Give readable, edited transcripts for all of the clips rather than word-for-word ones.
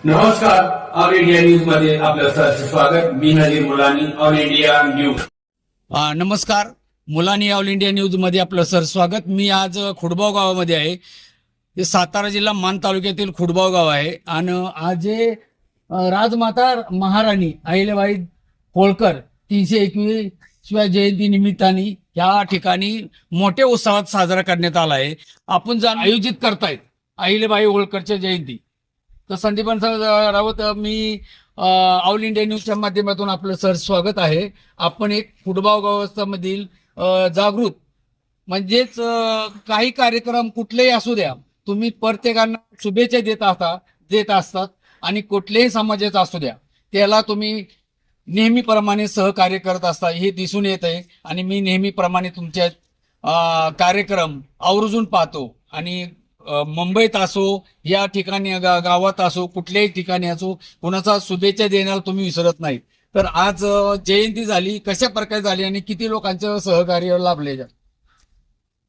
नमस्कार, all India news मध्ये आपलं सहर्ष स्वागत. मी नजीर मुलानी, ऑल इंडिया न्यूज. नमस्कार, मुलानी ऑल इंडिया न्यूज मध्ये आपलं सर स्वागत. मी आज खुडबाव गावामध्ये आहे. हे सातारा जिल्हा मान तालुक्यातील खुडबाव गाव आहे. आणि आज हे राजमाता महाराणी अहिल्याबाई होळकर 321व्या जयंती निमित्ताने या ठिकाणी मोठ्या उत्साहात साजरा करण्यात आला आहे. आपण आयोजित करतायत अहिल्याबाई होळकरच्या जयंती. तर संदीपान राऊत, मी ऑल इंडिया न्यूजच्या माध्यमातून आपलं सर स्वागत आहे. आपण एक खुडबाव गावामधील जागृत म्हणजेच काही कार्यक्रम कुठलेही असू द्या, तुम्ही प्रत्येकांना शुभेच्छा देत असतात आणि कुठल्याही समाजाचा असू द्या त्याला तुम्ही नेहमीप्रमाणे सहकार्य करत असता हे दिसून येत आहे. आणि मी नेहमीप्रमाणे तुमच्या कार्यक्रम आवर्जून पाहतो. आणि मुंबईत असो, या ठिकाणी गावात असो, कुठल्याही ठिकाणी असो, कोणाचा शुभेच्छा देण्याला तुम्ही विसरत नाही. तर आज जयंती झाली, कशा प्रकारे झाली आणि किती लोकांचं सहकार्य लाभले?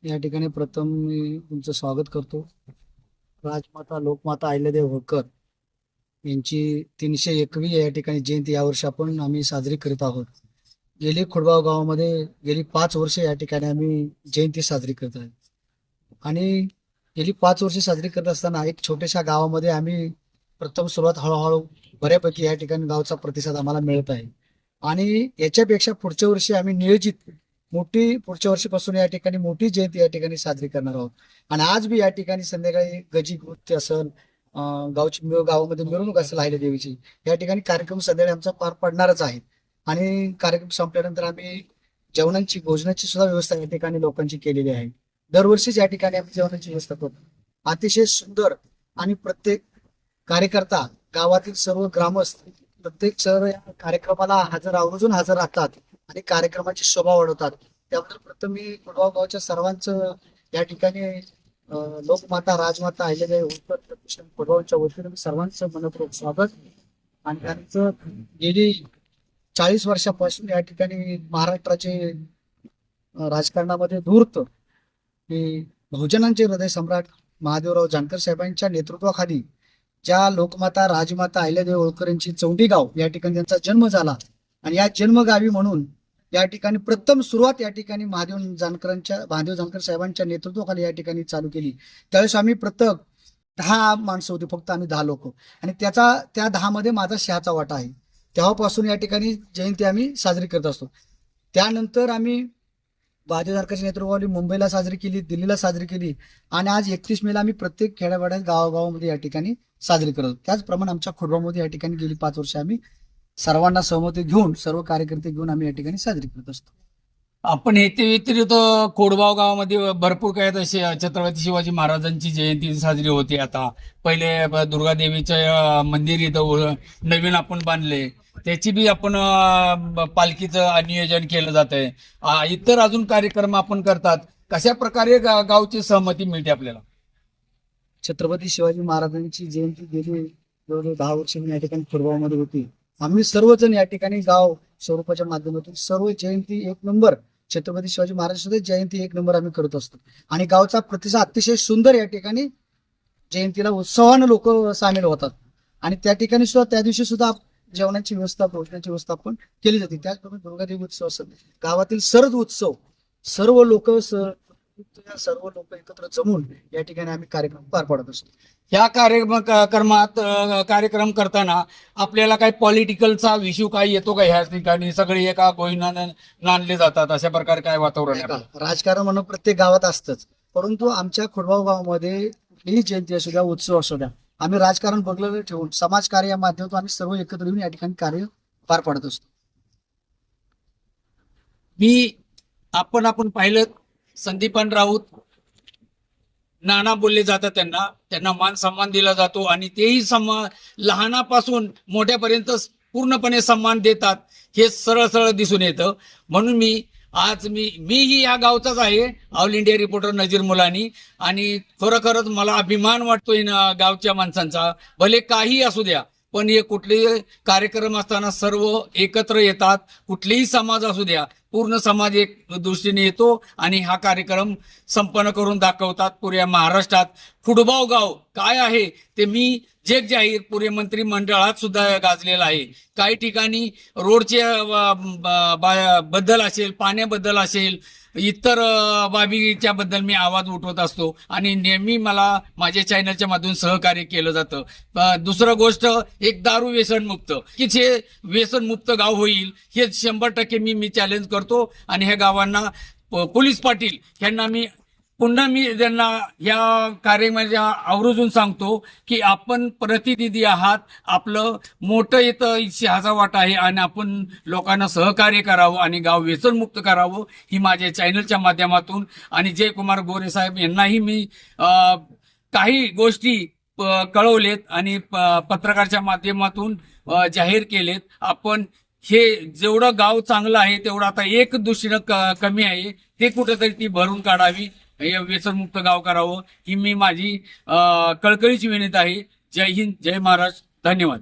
या ठिकाणी प्रथम मी तुमचं स्वागत करतो. राजमाता लोकमाता अहिल्यादेवी होळकर यांची 301वी या ठिकाणी जयंती यावर्षी आम्ही साजरी करीत आहोत. गेली खुडबाव गावामध्ये गेली 5 वर्षे या ठिकाणी आम्ही जयंती साजरी करत आहे. आणि गेली 5 वर्षे साजरी करत असताना एक छोट्याशा गावामध्ये आम्ही प्रथम सुरुवात हळूहळू बऱ्यापैकी या ठिकाणी गावचा प्रतिसाद आम्हाला मिळत आहे. आणि याच्यापेक्षा पुढच्या वर्षी आम्ही नियोजित पुढच्या वर्षीपासून या ठिकाणी मोठी जयंती या ठिकाणी साजरी करणार आहोत. आणि आज बी या ठिकाणी संध्याकाळी गजी नृत्य असेल, गावामध्ये मिरवणूक असेल अहिल्या देवीची, या ठिकाणी कार्यक्रम संध्याकाळी आमचा पार पडणारच आहे. आणि कार्यक्रम संपल्यानंतर आम्ही भोजनाची सुद्धा व्यवस्था या ठिकाणी लोकांची केलेली आहे. दरवर्षीच या ठिकाणी आम्ही जेवणाची व्यवस्था करतो. अतिशय सुंदर. आणि प्रत्येक कार्यकर्ता, गावातील सर्व ग्रामस्थ प्रत्येक सर्व या कार्यक्रमाला आवर्जून हजर राहतात आणि कार्यक्रमाची शोभा वाढवतात. त्याबद्दल प्रथम मी खुडबाव गावच्या सर्वांचं या ठिकाणी लोकमाता राजमाता अहिल्यादेवी होळकर प्रतिष्ठान खुडबावच्या वतीने मी सर्वांचं मनपूर्वक स्वागत. आणि त्यांचं गेली 40 वर्षापासून या ठिकाणी महाराष्ट्राचे राजकारणामध्ये धूर्त बहुजनांचे हृदय सम्राट महादेवराव जानकर साहेबांच्या नेतृत्वाखाली ज्या लोकमाता राजमाता अहिल्यादेवी होळकर यांची चौंडी गाव या ठिकाणी त्यांचा जन्म झाला. आणि या जन्मगावी म्हणून या ठिकाणी प्रथम सुरुवात या ठिकाणी महादेव जानकर साहेबांच्या नेतृत्वाखाली या ठिकाणी चालू केली. त्यावेळेस आम्ही प्रत्येक 10 माणसं होती, फक्त आम्ही 10 लोक. आणि त्या 10 मध्ये माझा शहाचा वाटा आहे. तेव्हापासून या ठिकाणी जयंती आम्ही साजरी करत असतो. त्यानंतर आम्ही महादेव जानकरच्या नेतृत्वाखाली मुंबईला साजरी केली, दिल्लीला साजरी केली. आणि आज 31 मेला आम्ही प्रत्येक खेड्यापाड्यात गावागावामध्ये या ठिकाणी साजरी करतो. त्याचप्रमाणे आमच्या खुडबावमध्ये या ठिकाणी गेली 5 वर्ष आम्ही सर्वांना सहमती घेऊन, सर्व कार्यकर्ते घेऊन आम्ही या ठिकाणी साजरी करत असतो. आपण हे ते व्यतिरिक्त खोडबाव गावामध्ये भरपूर काय तसे छत्रपती शिवाजी महाराजांची जयंती साजरी होते. आता पहिले दुर्गादेवीचं मंदिर इथं नवीन आपण बांधले, त्याची बी आपण पालखीचं नियोजन केलं जात आहे. इतर अजून कार्यक्रम आपण करतात. कशा प्रकारे गावची सहमती मिळते आपल्याला? छत्रपती शिवाजी महाराजांची जयंती गेली जवळजवळ 10 वर्ष या ठिकाणी खुडबावमध्ये होती. आम्ही सर्वजण या ठिकाणी गाव स्वरूपाच्या माध्यमातून सर्व जयंती 1 नंबर, छत्रपती शिवाजी महाराज सुद्धा जयंती 1 नंबर आम्ही करत असतो. आणि गावचा प्रतिसाद अतिशय सुंदर. या ठिकाणी जयंतीला उत्सवानं लोक सामील होतात. आणि त्या ठिकाणी सुद्धा त्या दिवशी सुद्धा जेवणाची व्यवस्था, भोजनाची व्यवस्था पण केली जाते. त्याचप्रमाणे दुर्गादेवी उत्सव असेल, गावातील सर्व उत्सव, सर्व लोक एकत्र जमून या ठिकाणी आम्ही कार्यक्रम पार पाडत असतो. ह्या कार्यक्रम करताना आपल्याला काही पॉलिटिकलचा इश्यू काय येतो का? ह्या ठिकाणी सगळे एका गोहिनाने नांदले जातात, अशा प्रकारे काय वातावरण आहे? राजकारण म्हणून प्रत्येक गावात असतंच, परंतु आमच्या खुडबाव गावामध्ये कुठलीही जयंती असू द्या, उत्सव असू द्या, आम्ही राजकारण बघलेलं ठेवून समाजकार्य या माध्यमातून आम्ही सर्व एकत्र येऊन या ठिकाणी कार्य पार पाडत असतो. आपण पाहिलं, संदीपान राऊत नाना बोलले जातात, त्यांना मान सन्मान दिला जातो. आणि तेही लहानापासून मोठ्यापर्यंत पूर्णपणे सन्मान देतात. हे सरळ सरळ दिसून येतं. म्हणून मीही या गावचाच आहे, ऑल इंडिया रिपोर्टर नजीर मुलानी. आणि खरोखरच मला अभिमान वाटतोय ना गावच्या माणसांचा. भले काही असू द्या, पण हे कुठलेही कार्यक्रम असताना सर्व एकत्र येतात. कुठलेही समाज असू द्या, पूर्ण समाज एक दृष्टीने येतो आणि हा कार्यक्रम संपन्न करून दाखवतात. पुऱ्या महाराष्ट्रात खुडबाव गाव काय आहे ते मी जग जाहीर पुरे मंत्रिमंडळात सुद्धा गाजलेला आहे. काही ठिकाणी रोडच्या बद्दल असेल, पाण्याबद्दल असेल, इतर बाबीच्या बद्दल मी आवाज उठवत असतो आणि नेहमी मला माझ्या चॅनलच्या मधून सहकार्य केलं जातं. दुसरं गोष्ट, एक दारू व्यसनमुक्त की जे व्यसनमुक्त गाव होईल हे 100% मी चॅलेंज करतो आणि ह्या गावांना पोलीस पाटील यांना पुन्हा मी त्यांना या कार्यक्रमाच्या आवर्जून सांगतो की आपण प्रतिनिधी आहात, आपलं मोठं इथं इतिहासा वाट आहे आणि आपण लोकांना सहकार्य करावं आणि गाव व्यसनमुक्त करावं ही माझ्या चॅनलच्या माध्यमातून आणि जयकुमार गोरे साहेब यांनाही मी काही गोष्टी कळवलेत आणि पत्रकारच्या माध्यमातून जाहीर केलेत. आपण हे जेवढं गाव चांगलं आहे तेवढं आता एक दृष्टीनं कमी आहे, ते कुठेतरी ती भरून काढावी, व्यसनमुक्त गाव करावं ही मी माझी कळकळीची विनंती आहे. जय हिंद, जय महाराष्ट्र, धन्यवाद.